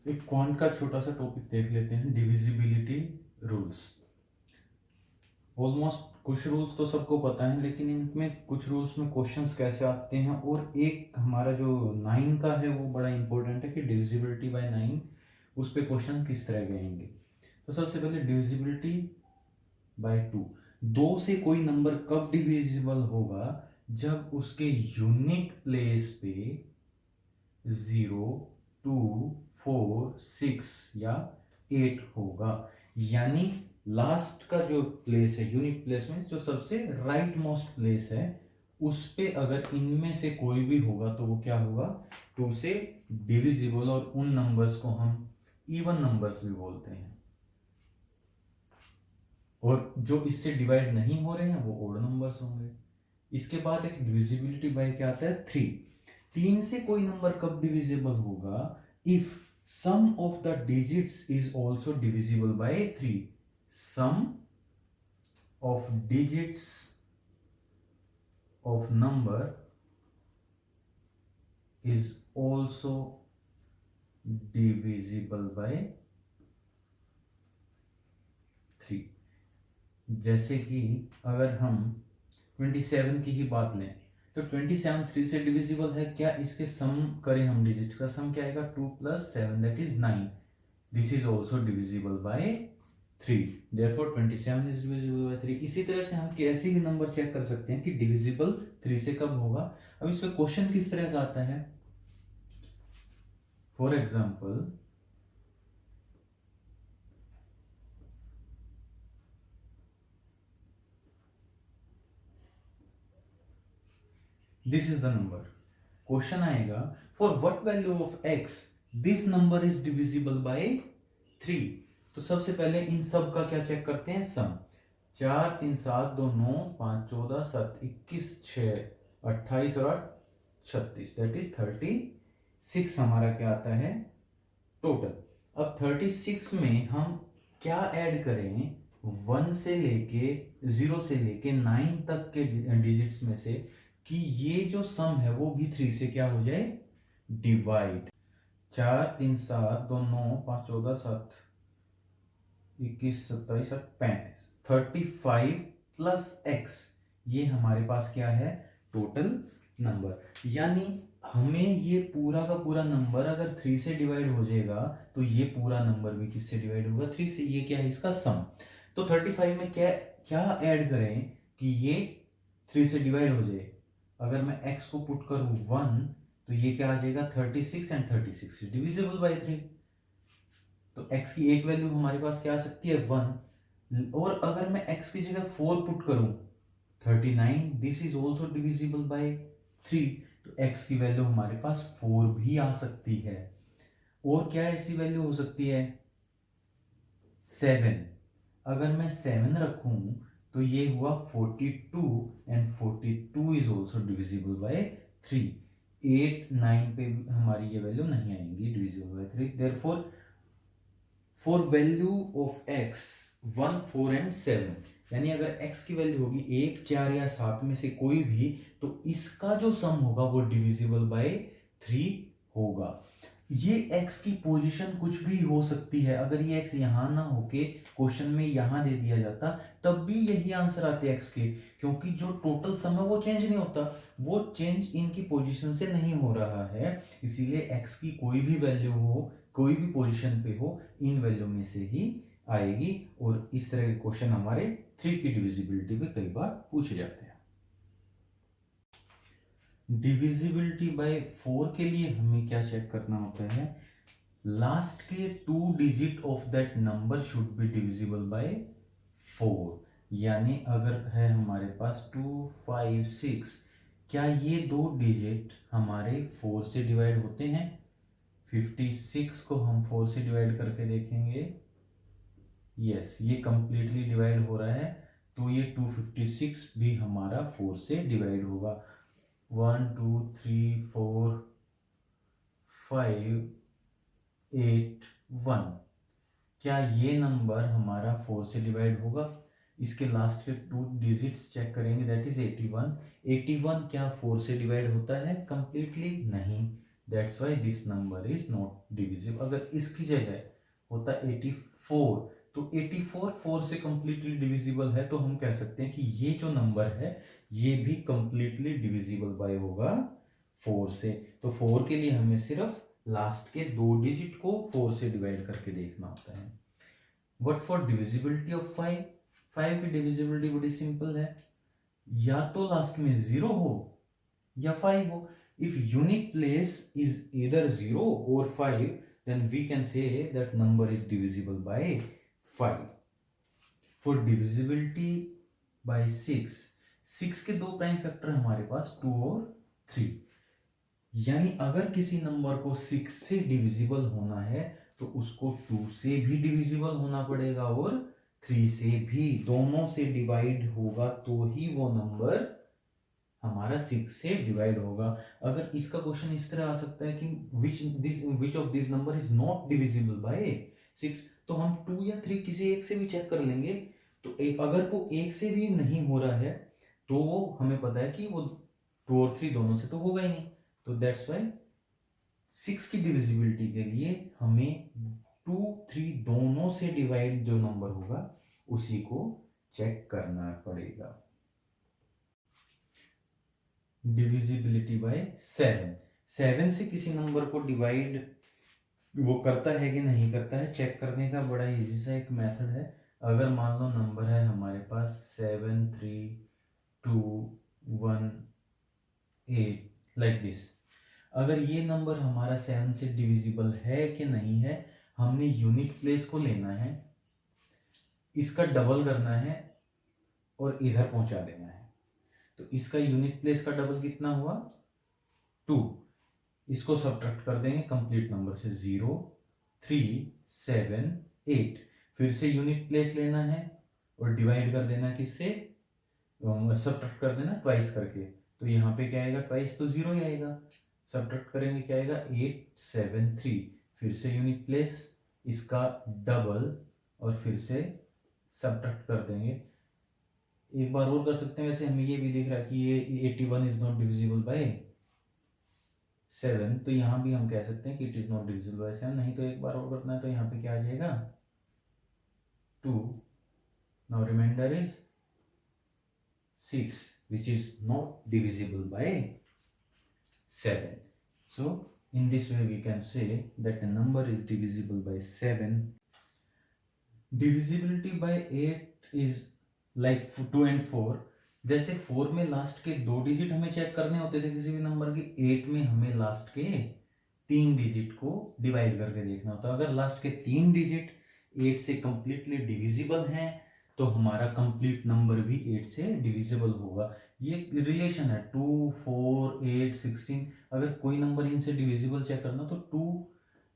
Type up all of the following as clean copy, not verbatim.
एक क्वांट का छोटा सा टॉपिक देख लेते हैं, डिविजिबिलिटी रूल्स। ऑलमोस्ट कुछ रूल्स तो सबको पता है, लेकिन इनमें कुछ रूल्स में क्वेश्चंस कैसे आते हैं, और एक हमारा जो 9 का है वो बड़ा इंपॉर्टेंट है कि डिविजिबिलिटी बाय 9 उस पे क्वेश्चन किस तरह गएंगे। तो सबसे पहले डिविजिबिलिटी बाय 2, 2 से कोई नंबर कब डिविजिबल होगा, जब उसके यूनिट प्लेस पे 0, 2, 4, 6 या 8 होगा। यानी लास्ट का जो प्लेस है यूनिट प्लेस में, जो सबसे राइट मोस्ट प्लेस है, उस पे अगर इनमें से कोई भी होगा तो वो क्या होगा, 2 से डिविजिबल। और उन नंबर्स को हम इवन नंबर्स भी बोलते हैं, और जो इससे डिवाइड नहीं हो रहे हैं वो ओड नंबर्स होंगे। इसके बाद एक डिविजिबिलिटी बाय क्या आता है, 3। 3 से कोई नंबर कब डिविजिबल होगा, if sum of the digits is also divisible by 3। Sum of digits of number is also divisible by 3। जैसे कि अगर हम 27 की ही बात लें, तो 27 3 से डिविजिबल है क्या, इसके सम करें हम, डिजिट का सम क्या आएगा, 2 + 7 that is 9। This is also divisible by 3, therefore 27 is divisible by 3। इसी तरह से हम कैसे भी नंबर चेक कर सकते हैं कि डिविजिबल 3 से कब होगा। अब इस पे क्वेश्चन किस तरह का आता है, for example this is the number, question आएगा for what value of x this number is divisible by 3। तो सबसे पहले इन सब का क्या चेक करते हैं, सम। 4 3 7 2 9 5 14 7 21 6 28 और 36 दैट इज 36 हमारा क्या आता है टोटल। अब 36 में हम क्या ऐड करें, 1 से लेके 0 से लेके 9 तक के डिजिट्स में से, कि ये जो सम है वो भी 3 से क्या हो जाए, डिवाइड। 4 3 7 2 9 5 14 7 21 27 और 35, 35 प्लस x, ये हमारे पास क्या है, टोटल नंबर। यानी हमें ये पूरा का पूरा नंबर अगर 3 से डिवाइड हो जाएगा, तो ये पूरा नंबर भी किससे डिवाइड होगा, 3 से। ये क्या है, इसका सम। तो 35 में क्या क्या ऐड करें कि ये 3 से डिवाइड हो जाए। अगर मैं x को पुट करूं 1, तो ये क्या आ जाएगा, 36, एंड 36 डिविजिबल बाय 3। तो x की एक वैल्यू हमारे पास क्या आ सकती है, 1। और अगर मैं x की जगह 4 पुट करूं, 39, this is also divisible by 3। तो x की वैल्यू हमारे पास 4 भी आ सकती है। और क्या ऐसी वैल्यू हो सकती है, 7। अगर मैं 7 रखूं तो ये हुआ 42, and 42 is also divisible by 3। 8 9 पे हमारी ये वैल्यू नहीं आएंगी divisible by 3। Therefore for value of x 1 4 and 7, यानी अगर x की वैल्यू होगी 1 4 या 7 में से कोई भी, तो इसका जो सम होगा वो डिविजिबल बाय 3 होगा। ये x की पोजीशन कुछ भी हो सकती है। अगर ये x यहां ना होके क्वेश्चन में यहां दे दिया जाता, तब भी यही आंसर आते x के, क्योंकि जो टोटल सम है वो चेंज नहीं होता, वो चेंज इनकी पोजीशन से नहीं हो रहा है। इसीलिए x की कोई भी वैल्यू हो, कोई भी पोजीशन पे हो, इन वैल्यू में से ही आएगी। और इस तरह के क्वेश्चन हमारे 3 की डिविजिबिलिटी पे कई बार पूछे जाते हैं। डिविजिबिलिटी बाय 4 के लिए हमें क्या चेक करना होता है, लास्ट के 2 digit of that number should be divisible by 4। यानी अगर है हमारे पास 2 5 6, क्या ये 2 डिजिट हमारे 4 से डिवाइड होते हैं। 56 को हम 4 से डिवाइड करके देखेंगे, यस ये कंप्लीटली डिवाइड हो रहा है। तो ये 256 भी हमारा 4 से डिवाइड होगा। 1 2 3 4 5 8 1, क्या ये नंबर हमारा 4 से डिवाइड होगा। इसके लास्ट के 2 डिजिट्स चेक करेंगे, दैट इज 81। 81 क्या 4 से डिवाइड होता है, कंप्लीटली नहीं। That's why this number is not divisible. अगर इसकी जगह होता 84 तो 84 4 से कंप्लीटली डिविजिबल है, तो हम कह सकते हैं कि ये जो नंबर है ये भी कंप्लीटली डिविजिबल बाय होगा 4 से। तो 4 के लिए हमें सिर्फ लास्ट के 2 डिजिट को 4 से डिवाइड करके देखना होता है। बट फॉर डिविजिबिलिटी ऑफ 5, 5 की डिविजिबिलिटी बड़ी सिंपल है, या तो लास्ट में 0 हो या 5 हो। If unit place is either 0 और 5, then we can say that number is divisible by 5. For divisibility by 6, 6 के 2 प्राइम फैक्टर हमारे पास 2 और 3, यानी अगर किसी नंबर को 6 से डिविजिबल होना है तो उसको 2 से भी डिविजिबल होना पड़ेगा और 3 से भी, दोनों से डिवाइड होगा तो ही वो नंबर हमारा 6 से डिवाइड होगा। अगर इसका क्वेश्चन इस तरह आ सकता है कि which of this number is not divisible by 6, तो हम 2 या 3 किसी एक से भी चेक कर लेंगे। तो एक, अगर वो एक से भी नहीं हो रहा है तो हमें पता है कि वो 2 और 3 दोनों से तो होगा ही नहीं। तो दैट्स वाई 6 की डिविजिबिलिटी के लिए हमें 2 3 दोनों से डिवाइड जो नंबर होगा उसी को चेक करना पड़ेगा। डिविजिबिलिटी बाय 7, 7 से किसी नंबर को डिवाइड वो करता है कि नहीं करता है, चेक करने का बड़ा इजी सा एक मेथड है। अगर मान लो नंबर है हमारे पास 7 3 2 1 8 लाइक दिस, अगर ये नंबर हमारा 7 से डिविजिबल है कि नहीं है, हमने यूनिट प्लेस को लेना है, इसका डबल करना है और इधर पहुंचा देना है। तो इसका यूनिट प्लेस का डबल कितना हुआ 2, इसको सब्ट्रैक्ट कर देंगे कंप्लीट नंबर से 0 3 7 8, फिर से यूनिट प्लेस लेना है और डिवाइड कर देना किससे, सब्ट्रैक्ट कर देना ट्वाइस करके। तो यहाँ पे क्या आएगा, ट्वाइस तो 0 ही आएगा, सब्ट्रैक्ट करेंगे क्या आएगा 8 7 3, फिर से यूनिट प्लेस, इसका डबल और फिर से सब्ट्रैक्ट कर देंगे। एक बार और कर सकते हैं, वैसे हमें ये भी दिख रहा है कि ये 81 इज नॉट डिविजिबल बाय 7, तो यहाँ भी हम कह सकते हैं कि it is not divisible by 7। नहीं तो एक बार और करना है तो यहाँ पे क्या आ जाएगा 2, now remainder is 6 which is not divisible by 7. So in this way we can say that the number is divisible by 7. Divisibility by 8 is like 2 and 4। जैसे 4 में लास्ट के 2 डिजिट हमें चेक करने होते थे किसी भी नंबर की, 8 में हमें लास्ट के 3 डिजिट को डिवाइड करके देखना होता है। अगर लास्ट के 3 डिजिट 8 से कंप्लीटली डिविजिबल हैं तो हमारा कंप्लीट नंबर भी 8 से डिविजिबल होगा। ये रिलेशन है 2 4 8 16। अगर कोई नंबर इनसे डिविजिबल चेक करना तो 2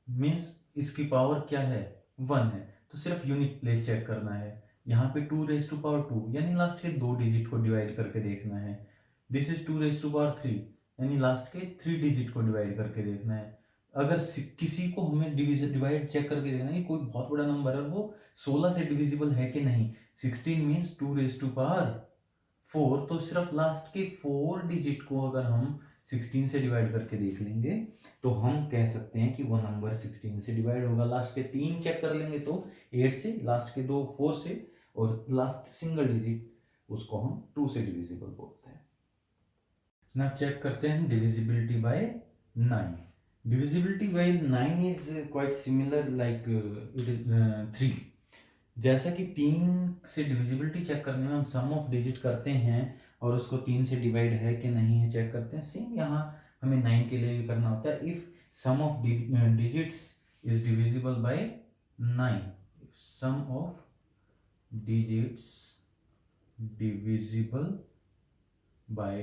मीन्स इसकी पावर क्या है 1 है, तो सिर्फ यूनिट प्लेस चेक करना है। यहाँ पे 2 रेज टू पावर 2 यानी लास्ट के 2 डिजिट को डिवाइड करके देखना है। This is 2 raise to power 3 यानी लास्ट के 3 डिजिट को डिवाइड करके देखना है। अगर किसी को हमें डिवाइड चेक करके देखना है कि कोई बहुत बड़ा नंबर है वो 16 से डिविजिबल है कि नहीं, 16 मीन्स 2 रेज टू पावर 4, तो सिर्फ लास्ट के 4 डिजिट को अगर हम 16 से डिवाइड करके देख लेंगे तो हम कह सकते हैं कि वो नंबर 16 से डिवाइड होगा। लास्ट के 3 चेक कर लेंगे तो 8 से, लास्ट के 2 4 से, और लास्ट सिंगल डिजिट उसको हम 2 से डिविजिबल बोलते हैं। ना चेक करते हैं divisibility bye 9। Divisibility bye 9 is quite similar like it is 3। जैसा कि 3 से डिविजिबिलिटी चेक करने में हम सम ऑफ डिजिट करते हैं और उसको 3 से डिवाइड है कि नहीं है चेक करते हैं, सेम यहाँ हमें 9 के लिए भी करना होता है। If sum of digits is divisible by 9, sum of digits divisible by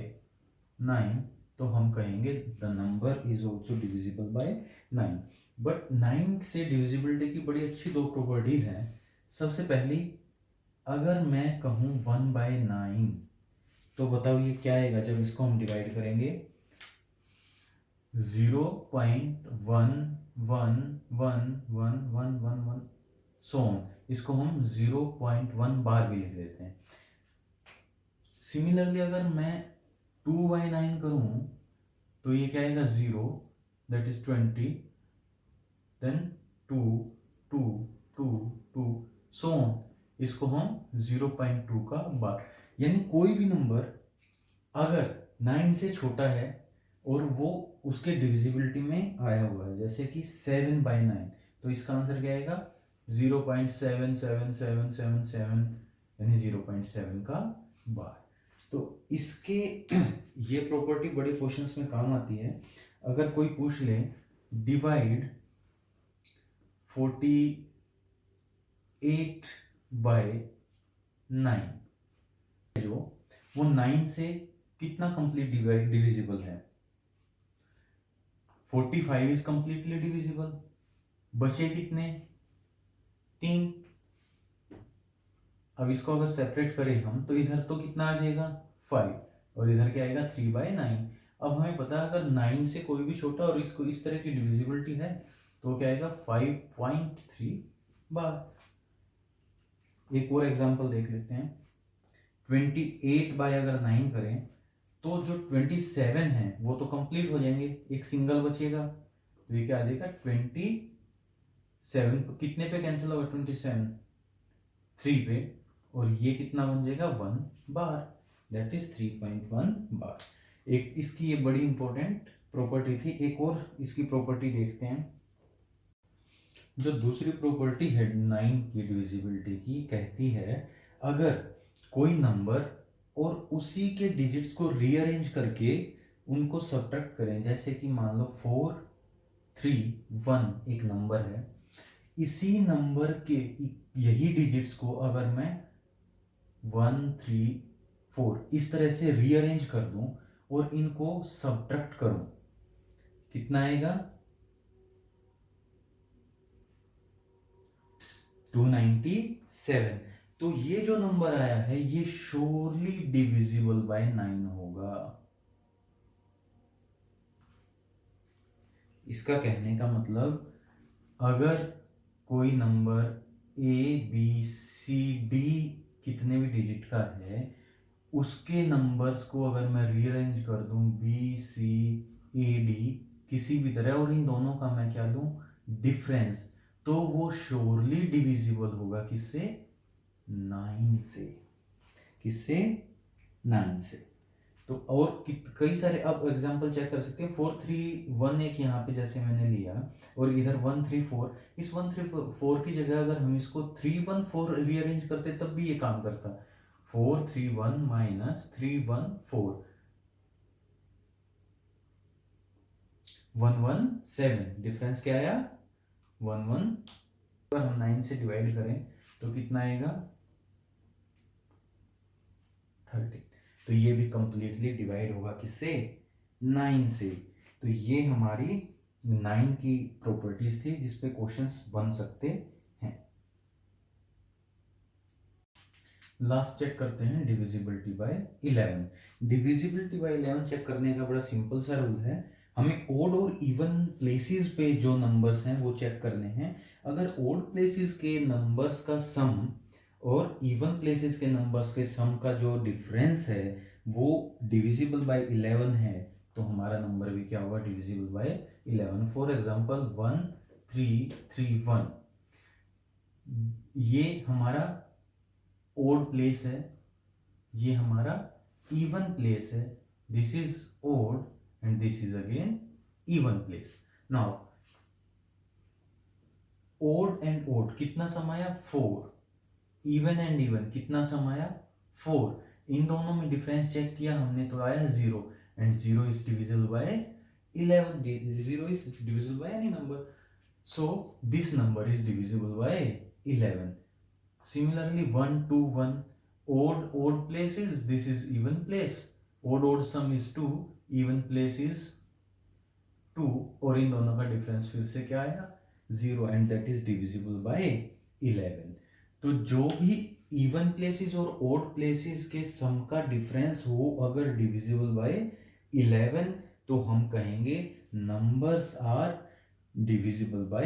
9, तो हम कहेंगे the number is also divisible by 9। But 9 से डिविजिबिलिटी की बड़ी अच्छी 2 प्रॉपर्टीज हैं। सबसे पहली, अगर मैं कहूँ 1/9 तो बताओ ये क्या आएगा जब इसको हम डिवाइड करेंगे, 0.111111 सो इसको हम 0.1 बार भी लिख देते हैं। सिमिलरली अगर मैं 2/9 करूं तो ये क्या आएगा 0, that is 20, then 2 2 2 2 so on. इसको हम 0.2 का बार, यानी कोई भी नंबर अगर 9 से छोटा है और वो उसके डिविजिबिलिटी में आया हुआ है, जैसे कि 7/9, तो इसका आंसर क्या आएगा 0.77777, यानी 0.7 का बार। तो इसके ये प्रॉपर्टी बड़े क्वेश्चंस में काम आती है। अगर कोई पूछ ले डिवाइड 48/9, जो वो 9 से कितना कंप्लीट डिविजिबल है, 45 इज कंप्लीटली डिविजिबल, बचे कितने 3। अब इसको अगर सेपरेट करें हम तो इधर तो कितना आ जाएगा 5 और इधर क्या आएगा 3/9। अब हमें पता है अगर 9 से कोई भी छोटा और इसको इस तरह की डिविजिबिलिटी है तो क्या आएगा 5.3 बार। एक और एग्जांपल देख लेते हैं। 28/9 करें तो जो 27 है वो तो कंप्लीट हो जाएंगे, एक सिंगल बचेगा, तो ये क्या आ जाएगा 27 कितने पे कैंसिल होगा 27 3 पे, और ये कितना बन जाएगा 1 बार, दैट इज 3.1 बार। एक इसकी ये बड़ी इंपॉर्टेंट प्रॉपर्टी थी। एक और इसकी प्रॉपर्टी देखते हैं। जो दूसरी प्रॉपर्टी है 9 की डिविजिबिलिटी की, कहती है अगर कोई नंबर और उसी के डिजिट्स को रीअरेंज करके उनको सब्ट्रैक्ट करें, जैसे कि मान लो 4 3 1 एक नंबर है, इसी नंबर के यही डिजिट्स को अगर मैं 1 3 4 इस तरह से रीअरेंज कर दूं और इनको सब्ट्रैक्ट करूं, कितना आएगा 297। तो ये जो नंबर आया है ये श्योरली डिविजिबल बाय 9 होगा। इसका कहने का मतलब अगर कोई नंबर ABCD कितने भी डिजिट का है, उसके नंबर्स को अगर मैं रीअरेंज कर दूं BCAD किसी भी तरह और इन दोनों का मैं क्या लूं डिफरेंस, तो वो श्योरली डिविजिबल होगा किससे 9 से। किससे 9 से। तो और कई सारे अब एग्जांपल चेक कर सकते हैं। 4 3 1 एक यहाँ पे जैसे मैंने लिया और इधर 1 3 4, इस 1 3 4 की जगह अगर हम इसको 3 1 4 रीअरेंज करते तब भी ये काम करता। 4 3 1 माइनस 3 1 4 1 1 7, डिफरेंस क्या आया 1 1। अगर हम 9 से डिवाइड करें तो कितना आएगा 30। तो ये भी कंप्लीटली डिवाइड होगा किससे 9 से। तो ये हमारी 9 की प्रॉपर्टीज थी जिसपे क्वेश्चंस बन सकते हैं। लास्ट चेक करते हैं divisibility by 11। Divisibility by 11 check करने का बड़ा सिंपल सा रूल है। हमें ओड और इवन प्लेसेस पे जो नंबर्स हैं वो चेक करने हैं। अगर ओड प्लेसेस के नंबर्स का सम और इवन प्लेसेस के नंबर्स के सम का जो डिफरेंस है वो डिविजिबल बाय 11 है, तो हमारा नंबर भी क्या होगा डिविजिबल बाय 11। फॉर एग्जांपल 1 3 3 1, ये हमारा ओड प्लेस है, ये हमारा इवन प्लेस है। This is odd and this is again even place. Now odd and odd कितना समाया 4, इवन एंड इवन कितना समाया 4। इन दोनों में डिफरेंस चेक किया हमने तो आया 0 and 0 is divisible by 11। 0 is divisible by any number, so this number is divisible by 11. Similarly 1 2 1, odd places, this is even place, odd sum is 2, even place is 2, और इन दोनों का डिफरेंस फिर से क्या आएगा 0 and that is divisible by 11। तो जो भी इवन प्लेसेस और ओड प्लेसेस के सम का डिफरेंस हो अगर डिविजिबल बाय 11 तो हम कहेंगे numbers are divisible by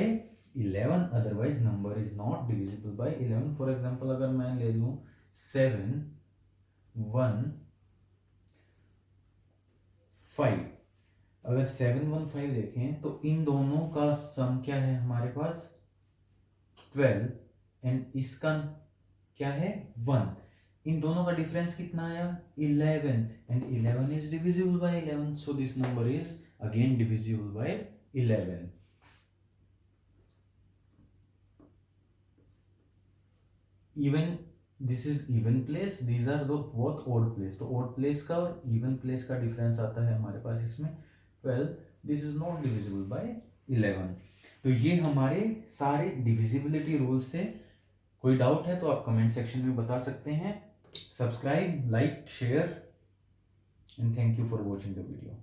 11, otherwise number is not divisible by 11। for example अगर मैं ले लूं 7 1 5, अगर 715 देखें तो इन दोनों का सम क्या है हमारे पास 12 एंड इसका क्या है 1। इन दोनों का डिफरेंस कितना आया 11 and 11 is divisible by 11, so this number is again divisible by 11। Even this is even place, these are दो बोथ ओड प्लेस, तो ओड प्लेस का और इवन प्लेस का डिफरेंस आता है हमारे पास इसमें 12, this is not divisible by 11। तो ये हमारे सारे डिविजिबिलिटी रूल्स थे। कोई डाउट है तो आप कमेंट सेक्शन में बता सकते हैं। Subscribe, like, share and thank you for watching the video.